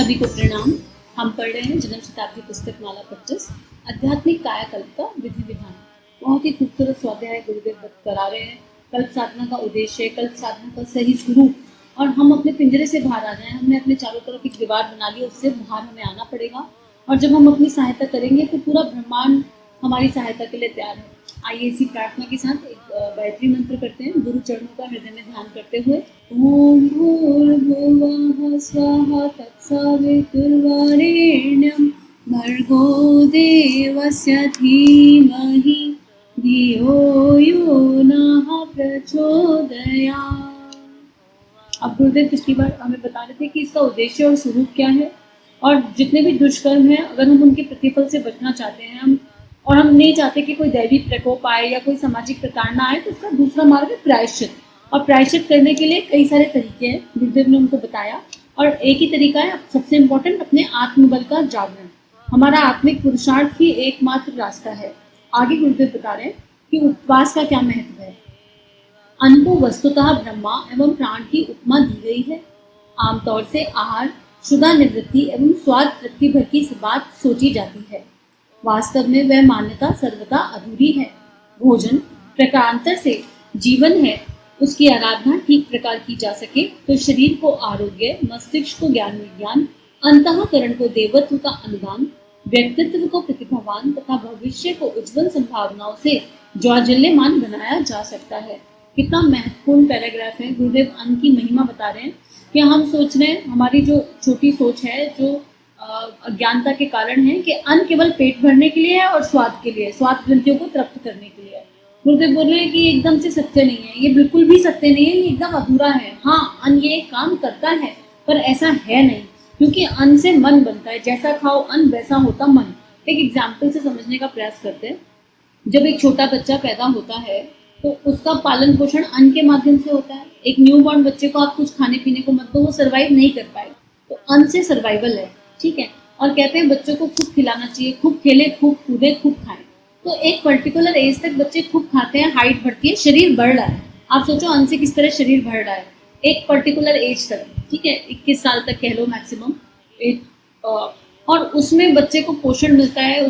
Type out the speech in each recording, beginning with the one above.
सभी को प्रणाम। हम पढ़ रहे हैं जन्म शताब्दी पुस्तक माला 25 आध्यात्मिक कायाकल्प का विधि विधान। बहुत ही खूबसूरत स्वाध्याय गुरुदेव करा रहे हैं। कल्प साधना का उद्देश्य, कल्प साधना का सही स्वरूप, और हम अपने पिंजरे से बाहर आ जाएं। हमने अपने चारों तरफ एक दीवार बना ली, उससे बाहर हमें आना पड़ेगा। और जब हम अपनी सहायता करेंगे तो पूरा ब्रह्मांड हमारी सहायता के लिए तैयार है। आइए इसी प्रार्थना के साथ एक गायत्री मंत्र करते हैं, गुरु चरणों का हृदय में ध्यान करते हुए। ओम भूर्भुवः स्वः तत्सवितुर्वरेण्यं भर्गो देवस्य धीमहि धियो यो नः प्रचोदयात्। अब गुरुदेव पिछली बार हमें बता रहे थे कि इसका उद्देश्य और स्वरूप क्या है, और जितने भी दुष्कर्म हैं अगर हम उनके प्रतिफल से बचना चाहते हैं, हम नहीं चाहते कि कोई दैवी प्रकोप आए या कोई सामाजिक प्रताड़ना आए, तो उसका दूसरा मार्ग है प्रायश्चित। और प्रायश्चित करने के लिए कई सारे तरीके हैं, गुरुदेव ने उनको बताया। और एक ही तरीका है, सबसे इम्पोर्टेंट, अपने आत्मबल का जागरण। हमारा आत्मिक पुरुषार्थ ही एकमात्र रास्ता है। आगे गुरुदेव बता रहे हैं कि उपवास का क्या महत्व है। अन्न को वस्तुतः ब्रह्मा एवं प्राण की उपमा दी गई है। आमतौर से आहार, शुदा निवृत्ति एवं स्वाद तृप्ति भर की बात सोची जाती है। वास्तव में वह मान्यता सर्वदा अधूरी है। भोजन प्रकारांतर से जीवन है, उसकी आराधना ठीक प्रकार की जा सके तो शरीर को आरोग्य, मस्तिष्क को ज्ञान विज्ञान, अंतःकरण को देवत्व का अनुदान, व्यक्तित्व को प्रतिभावान तथा भविष्य को उज्जवल संभावनाओं से ज्वाज्वल्यमान बनाया जा सकता है। कितना महत्वपूर्ण पैराग्राफ है। गुरुदेव अन्न की महिमा बता रहे हैं कि हम सोच रहे हैं, हमारी जो छोटी सोच है, जो अज्ञानता के कारण है, कि अन्न केवल पेट भरने के लिए है और स्वाद के लिए, स्वाद ग्रंथियों को तृप्त करने के लिए है। गुरुदेव बोल रहे हैं कि एकदम से सत्य नहीं है, ये बिल्कुल भी सत्य नहीं है, ये एकदम अधूरा है। हाँ, अन्न ये काम करता है, पर ऐसा है नहीं, क्योंकि अन्न से मन बनता है। जैसा खाओ अन्न वैसा होता मन। एक एग्जाम्पल से समझने का प्रयास करते हैं। जब एक छोटा बच्चा पैदा होता है तो उसका पालन पोषण अन्न के माध्यम से होता है। एक न्यूबॉर्न बच्चे को आप कुछ खाने पीने को मत दो, वो सर्वाइव नहीं कर पाएगा। तो अन्न से सर्वाइवल है, ठीक है। और कहते हैं बच्चों को खूब खिलाना चाहिए, खूब खेले, खूब कूदे, खूब खाएं। तो एक पर्टिकुलर एज तक बच्चे खूब खाते हैं, हाइट बढ़ती है, शरीर बढ़ रहा है। आप सोचो अन्न से किस तरह शरीर बढ़ रहा है। एक पर्टिकुलर एज तक, ठीक है, 21 साल तक कह लो मैक्सिमम, और उसमें बच्चे को पोषण मिलता है,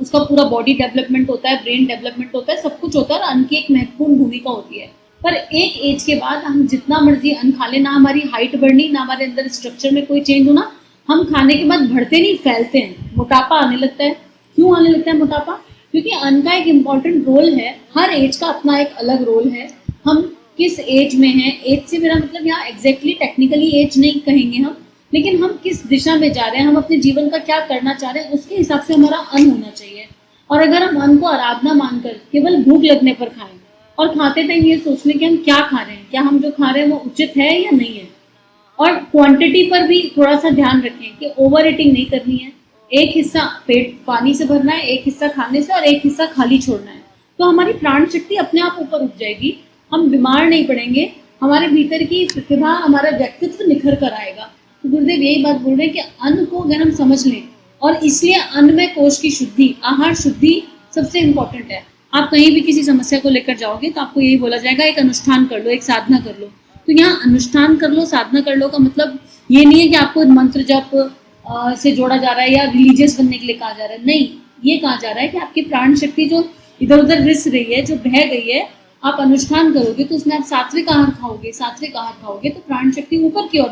उसका पूरा बॉडी डेवलपमेंट होता है, ब्रेन डेवलपमेंट होता है, सब कुछ होता है, और अन्न की एक महत्वपूर्ण भूमिका होती है। पर एक एज के बाद हम जितना मर्जी अन्न खा लें, ना हमारी हाइट बढ़नी, ना हमारे अंदर स्ट्रक्चर में कोई चेंज होना, हम खाने के बाद बढ़ते नहीं, फैलते हैं, मोटापा आने लगता है। क्यों आने लगता है मोटापा? क्योंकि अन्न का एक इम्पॉर्टेंट रोल है। हर एज का अपना एक अलग रोल है। हम किस एज में हैं, एज से मेरा मतलब यहाँ एग्जैक्टली टेक्निकली एज नहीं कहेंगे हम, लेकिन हम किस दिशा में जा रहे हैं, हम अपने जीवन का क्या करना चाह रहे हैं, उसके हिसाब से हमारा अन्न होना चाहिए। और अगर हम अन्न को आराधना मानकर केवल भूख लगने पर खाएं, और खाते टाइम ये सोच लें कि हम क्या खा रहे हैं, क्या हम जो खा रहे हैं वो उचित है या नहीं है, और क्वांटिटी पर भी थोड़ा सा ध्यान रखें कि ओवर ईटिंग नहीं करनी है। एक हिस्सा पेट पानी से भरना है, एक हिस्सा खाने से, और एक हिस्सा खाली छोड़ना है। तो हमारी प्राण शक्ति अपने आप ऊपर उठ जाएगी, हम बीमार नहीं पड़ेंगे, हमारे भीतर की प्रतिभा, हमारा व्यक्तित्व निखर कर आएगा। तो गुरुदेव यही बात बोल रहे हैं कि अन्न को अगर हम समझ लें, और इसलिए अन्न में कोश की शुद्धि, आहार शुद्धि सबसे इम्पोर्टेंट है। आप कहीं भी किसी समस्या को लेकर जाओगे तो आपको यही बोला जाएगा, एक अनुष्ठान कर लो, एक साधना कर लो। तो यहाँ अनुष्ठान कर लो, साधना कर लो का मतलब ये नहीं है कि आपको मंत्र जप से जोड़ा जा रहा है या रिलीजियस बनने के लिए कहा जा रहा है। नहीं, ये कहा जा रहा है कि आपकी प्राण शक्ति जो इधर उधर रिस रही है, जो बह गई है, आप अनुष्ठान करोगे तो उसमें आप सात्विक आहार खाओगे, सात्विक आहार खाओगे तो प्राण शक्ति ऊपर की ओर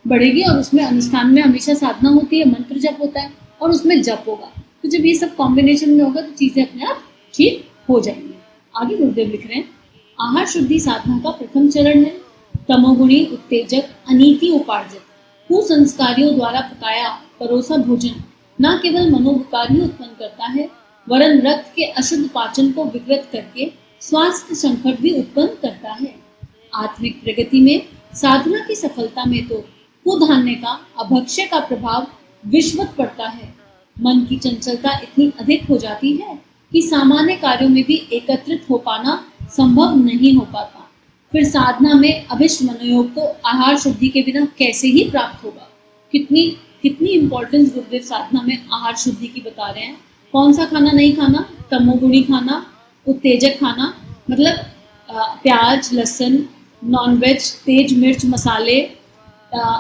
बढ़ेगी, और उसमें अनुष्ठान में हमेशा साधना होती है, मंत्र जप होता है, और उसमें जप होगा। तो जब ये सब कॉम्बिनेशन में होगा तो चीजें अपने आप ठीक हो जाएंगी। आगे गुरुदेव लिख रहे हैं, आहार शुद्धि साधना का प्रथम चरण है तमोगुणी उत्तेजक अनीति उपार्जित कुसंस्कारियों द्वारा पकाया परोसा भोजन न केवल मनोविकार ही उत्पन्न करता है, वरन रक्त के अशुद्ध पाचन को विकृत करके स्वास्थ्य संकट भी उत्पन्न करता है। आत्मिक प्रगति में, साधना की सफलता में तो कुधान्य का, अभक्ष्य का प्रभाव विश्वत पड़ता है। मन की चंचलता इतनी अधिक हो जाती है कि सामान्य कार्यों में भी एकत्रित हो पाना संभव नहीं हो पाता। फिर साधना में अभिष्ट मनोयोग तो आहार शुद्धि के बिना कैसे ही प्राप्त होगा। कितनी इंपॉर्टेंस गुरुदेव साधना में आहार शुद्धि की बता रहे हैं। कौन सा खाना नहीं खाना? तमोगुणी खाना, उत्तेजक खाना, मतलब प्याज, लहसुन, नॉनवेज, तेज मिर्च, मसाले,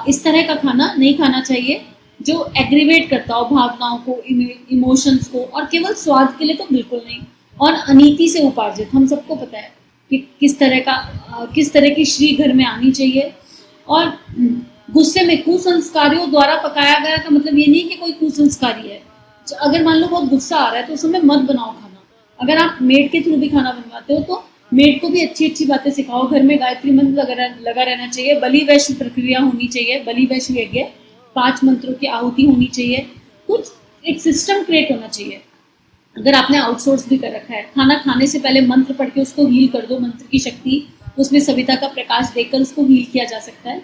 इस तरह का खाना नहीं खाना चाहिए जो एग्रीवेट करता हो भावनाओं को, इमोशंस को, और केवल स्वाद के लिए तो बिल्कुल नहीं। और अनीति से उपार्जित, हम सबको पता है कि किस तरह की श्री घर में आनी चाहिए। और गुस्से में कुसंस्कारियों द्वारा पकाया गया का मतलब ये नहीं कि कोई कुसंस्कारी है। अगर मान लो बहुत गुस्सा आ रहा है तो उस समय मत बनाओ खाना। अगर आप मेड के थ्रू भी खाना बनवाते हो तो मेड को भी अच्छी अच्छी बातें सिखाओ। घर में गायत्री मंत्र लगा रहना चाहिए, बलि वैश्य प्रक्रिया होनी चाहिए, बलि वैश्य यज्ञ, 5 मंत्रों की आहुति होनी चाहिए, कुछ एक सिस्टम क्रिएट होना चाहिए। अगर आपने आउटसोर्स भी कर रखा है, खाना खाने से पहले मंत्र पढ़ के उसको हील कर दो, मंत्र की शक्ति उसमें सविता का प्रकाश देकर उसको हील किया जा सकता है,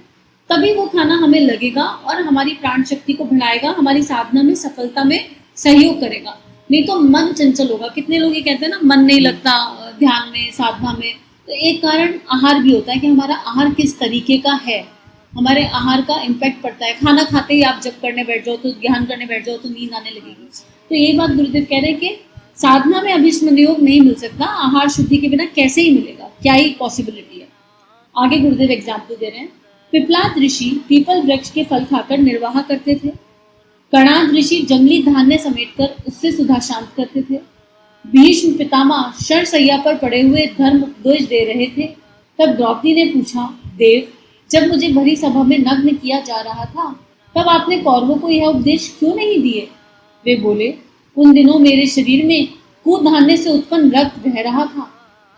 तभी वो खाना हमें लगेगा और हमारी प्राण शक्ति को बढ़ाएगा, हमारी साधना में सफलता में सहयोग करेगा। नहीं तो मन चंचल होगा। कितने लोग ये कहते हैं ना, मन नहीं लगता ध्यान में, साधना में। तो एक कारण आहार भी होता है कि हमारा आहार किस तरीके का है, हमारे आहार का इम्पैक्ट पड़ता है। खाना खाते ही आप जप करने बैठ जाओ तो, ध्यान करने बैठ जाओ तो नींद आने लगेगी। तो ये बात गुरुदेव कह रहे हैं कि साधना में अभीष्म योग नहीं मिल सकता, आहार शुद्धि के बिना कैसे ही मिलेगा, क्या ही पॉसिबिलिटी है। आगे गुरुदेव एग्जाम्पल दे रहे हैं। पिपलाद ऋषि पीपल वृक्ष के फल खाकर निर्वाह करते थे। कणाद ऋषि जंगली धान्य समेटकर उससे सुधा शांत करते थे। भीष्म पितामह शरशैया पर पड़े हुए धर्म उपदेश दे रहे थे। तब द्रौपदी ने पूछा, देव, जब मुझे भरी सभा में नग्न किया जा रहा था तब आपने कौरवों को यह उपदेश क्यों नहीं दिए? वे बोले, उन दिनों मेरे शरीर में कुधान्य से उत्पन्न रक्त बह रहा था,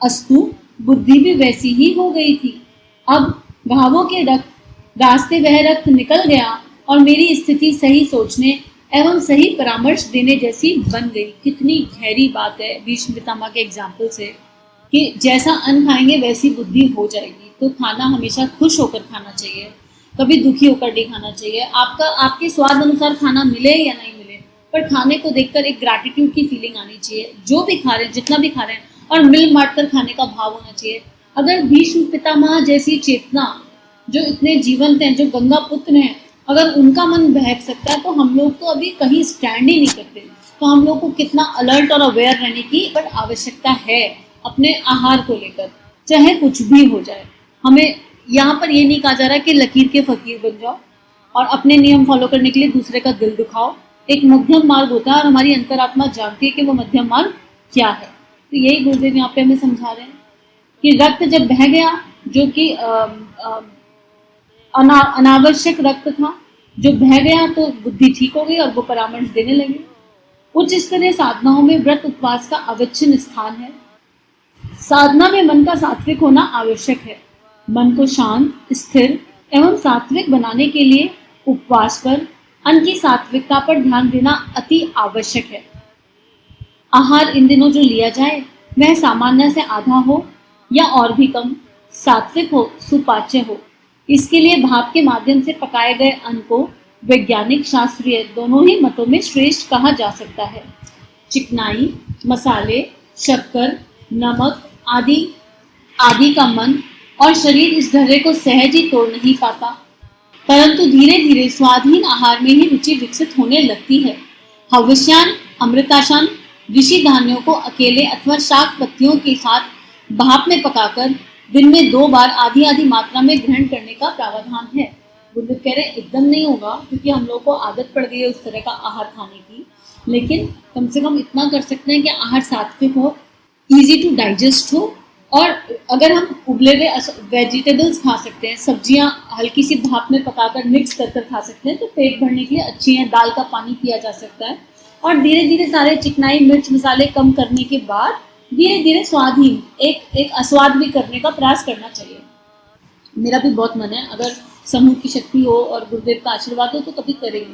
अस्तु बुद्धि भी वैसी ही हो गई थी। अब घावों के रास्ते वह रक्त निकल गया और मेरी स्थिति सही सोचने एवं सही परामर्श देने जैसी बन गई। कितनी गहरी बात है भीष्म पितामह के एग्जाम्पल से कि जैसा अन्न खाएंगे वैसी बुद्धि हो जाएगी। तो खाना हमेशा खुश होकर खाना चाहिए, कभी दुखी होकर नहीं खाना चाहिए। आपके स्वाद अनुसार खाना मिले या नहीं मिले, पर खाने को देखकर एक ग्रैटिट्यूड की फीलिंग आनी चाहिए। जो भी खा रहे हैं, जितना भी खा रहे हैं, और मिल बांट कर खाने का भाव होना चाहिए। अगर भीष्म पितामह जैसी चेतना जो इतने जीवंत हैं, जो गंगा पुत्र हैं, अगर उनका मन बहक सकता है तो हम लोग तो अभी कहीं स्टैंड ही नहीं करते। तो हम लोग को कितना अलर्ट और अवेयर रहने की बट आवश्यकता है अपने आहार को लेकर, चाहे कुछ भी हो जाए। हमें यहाँ पर ये नहीं कहा जा रहा कि लकीर के फकीर बन जाओ और अपने नियम फॉलो करने के लिए दूसरे का दिल दुखाओ। एक मध्यम मार्ग होता है और हमारी अंतरात्मा जानती है कि वो मध्यम मार्ग क्या है। तो यही गुरुदेव यहाँ पे हमें समझा रहे हैं कि रक्त जब बह गया, जो कि अनावश्यक रक्त था, जो बह गया, तो बुद्धि ठीक हो गई और वो परामर्श देने लगे। उच्च स्तरीय साधनाओं में व्रत उपवास का अविच्छिन्न स्थान है। साधना में मन का सात्विक होना आवश्यक है। मन को शांत, स्थिर एवं सात्विक बनाने के लिए उपवास पर, अन्न की सात्विकता पर ध्यान देना अति आवश्यक है। आहार इन दिनों जो लिया जाए वह सामान्य से आधा हो या और भी कम, सात्विक हो, सुपाच्य हो। इसके लिए भाप के माध्यम से पकाए गए अन्न को वैज्ञानिक, शास्त्रीय दोनों ही मतों में श्रेष्ठ कहा जा सकता है। चिकनाई, मसाले, शक्कर, नमक आदि का मन और शरीर इस ढर्रे को सहज ही तोड़ नहीं पाता, परंतु धीरे धीरे स्वादहीन आहार में ही रुचि विकसित होने लगती है। हविष्यान, अमृताशान, ऋषि धान्यों को अकेले अथवा शाक पत्तियों के साथ भाप में पकाकर दिन में 2 बार आधी आधी मात्रा में ग्रहण करने का प्रावधान है। गुरुदेव कह रहे हैं एकदम नहीं होगा क्योंकि हम लोग को आदत पड़ गई है उस तरह का आहार खाने की, लेकिन कम से कम इतना कर सकते हैं कि आहार सात्विक हो, इजी टू डाइजेस्ट हो, और अगर हम उबले हुए वेजिटेबल्स खा सकते हैं, सब्जियां हल्की सी भाप में पकाकर मिक्स कर खा सकते हैं तो पेट भरने के लिए अच्छी है। दाल का पानी पिया जा सकता है और धीरे धीरे सारे चिकनाई, मिर्च मसाले कम करने के बाद धीरे धीरे स्वादहीन एक अस्वाद भी करने का प्रयास करना चाहिए। मेरा भी बहुत मन है, अगर समूह की शक्ति हो और गुरुदेव का आशीर्वाद हो तो कभी करेंगे।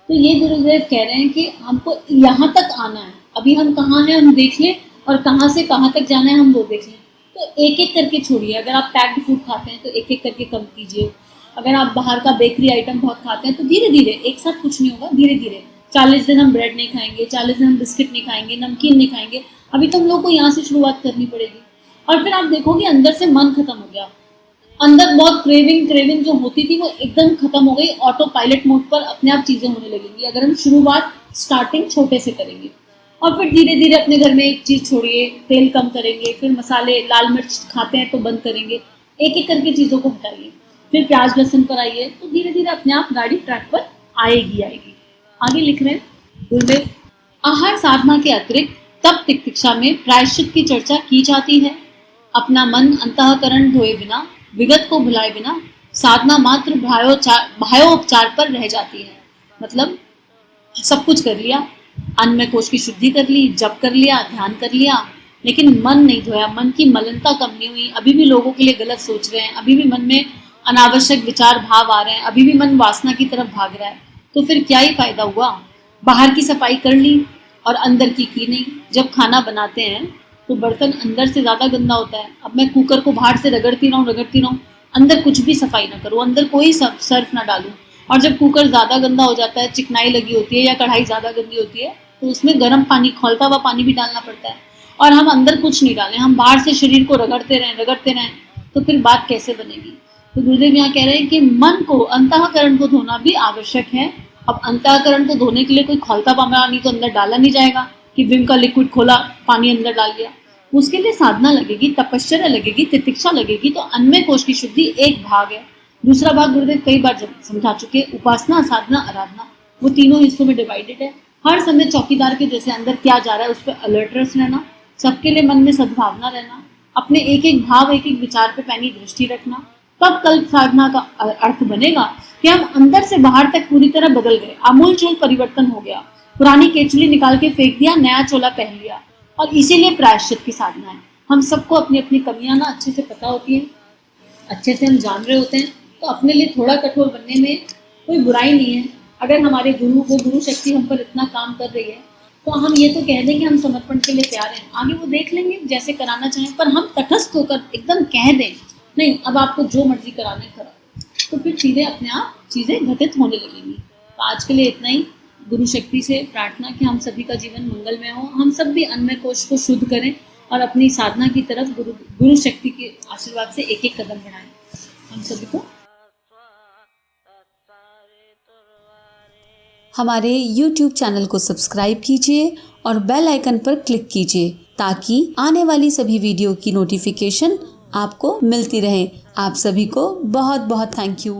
तो ये गुरुदेव कह रहे हैं कि हमको यहाँ तक आना है, अभी हम कहाँ हैं हम देख लें और कहाँ से कहाँ तक जाना है हम वो देख लें। तो एक एक करके छोड़िए। अगर आप पैक्ड फूड खाते हैं तो एक एक करके कम कीजिए। अगर आप बाहर का बेकरी आइटम बहुत खाते हैं तो धीरे धीरे, एक साथ कुछ नहीं होगा, धीरे धीरे 40 दिन हम ब्रेड नहीं खाएंगे, 40 दिन हम बिस्किट नहीं खाएंगे, नमकीन नहीं खाएंगे। अभी तो हम लोग को यहाँ से शुरुआत करनी पड़ेगी और फिर आप देखोगे अंदर से मन खत्म हो गया। अंदर बहुत क्रेविंग जो होती थी वो एकदम खत्म हो गई। ऑटो पायलट मोड पर अपने आप चीजें होने लगेंगी अगर हम शुरुआत स्टार्टिंग छोटे से करेंगे। और फिर धीरे धीरे अपने घर में एक चीज छोड़िए, तेल कम करेंगे, फिर मसाले, लाल मिर्च खाते हैं तो बंद करेंगे, एक एक करके चीजों को हटाइए। फिर प्याज लहसुन पर आइए, तो धीरे धीरे अपने आप गाड़ी ट्रैक पर आएगी। आगे लिख रहे हैं गुरुदेव, आहार साधना के अतिरिक्त तप तितिक्षा में प्रायश्चित की चर्चा की जाती है। अपना मन अंतःकरण धोए बिना, विगत को भुलाए बिना साधना मात्र भायोपचार पर रह जाती है। मतलब सब कुछ कर लिया, अन्नमय कोश की शुद्धि कर ली, जप कर लिया, ध्यान कर लिया, लेकिन मन नहीं धोया, मन की मलिनता कम नहीं हुई, अभी भी लोगों के लिए गलत सोच रहे हैं, अभी भी मन में अनावश्यक विचार भाव आ रहे हैं, अभी भी मन वासना की तरफ भाग रहा है, तो फिर क्या ही फायदा हुआ। बाहर की सफाई कर ली और अंदर की नहीं। जब खाना बनाते हैं तो बर्तन अंदर से ज्यादा गंदा होता है। अब मैं कुकर को बाहर से रगड़ती रहूं, अंदर कुछ भी सफाई ना करूं, अंदर कोई सर्फ ना डालूं, और जब कुकर ज्यादा गंदा हो जाता है, चिकनाई लगी होती है या कढ़ाई ज्यादा गंदी होती है, तो उसमें गर्म पानी, खौलता हुआ पानी भी डालना पड़ता है, और हम अंदर कुछ नहीं डालें, हम बाहर से शरीर को रगड़ते रहें, तो फिर बात कैसे बनेगी। तो गुरुदेव यहाँ कह रहे हैं कि मन को, अंतःकरण को धोना भी आवश्यक है। अब अंतःकरण को धोने के लिए कोई खौलता पानी तो अंदर डाला नहीं जाएगा कि विम का लिक्विड खोला, पानी अंदर डाल दिया। उसके लिए साधना लगेगी, तपश्चर्या लगेगी, तितिक्षा लगेगी। तो अन्नमय कोश की शुद्धि एक भाग है। दूसरा भाग गुरुदेव कई बार समझा चुके, उपासना, साधना, आराधना, वो तीनों हिस्सों में डिवाइडेड है। हर समय चौकीदार के जैसे अंदर क्या जा रहा है उस पर अलर्टनेस रहना, सबके लिए मन में सद्भावना रहना, अपने एक एक भाव, एक एक विचार पे पैनी दृष्टि रखना। तब कल्प साधना का अर्थ बनेगा कि हम अंदर से बाहर तक पूरी तरह बदल गए, आमूलचूल परिवर्तन हो गया, पुरानी केचुली निकाल के फेंक दिया, नया चोला पहन लिया। और इसीलिए प्रायश्चित की साधना है। हम सबको अपनी अपनी कमियां ना अच्छे से पता होती हैं, अच्छे से हम जान रहे होते हैं, तो अपने लिए थोड़ा कठोर बनने में कोई बुराई नहीं है। अगर हमारे गुरु शक्ति हम पर इतना काम कर रही है, तो हम ये तो कह दें कि हम समर्पण के लिए तैयार हैं, आगे वो देख लेंगे जैसे कराना चाहें, पर हम तटस्थ होकर एकदम कह दें नहीं, अब आपको जो मर्जी कराना है करा, तो फिर चीज़ें अपने आप चीज़ें घटित होने लगेंगी। तो आज के लिए इतना ही। गुरु शक्ति से प्रार्थना कि हम सभी का जीवन मंगलमय हो, हम सब भी अन्नमय कोश को शुद्ध करें और अपनी साधना की तरफ गुरु शक्ति के आशीर्वाद से एक एक कदम बढ़ाएं। हम सभी को हमारे YouTube चैनल को सब्सक्राइब कीजिए और बेल आइकन पर क्लिक कीजिए ताकि आने वाली सभी वीडियो की नोटिफिकेशन आपको मिलती रहे। आप सभी को बहुत बहुत थैंक यू।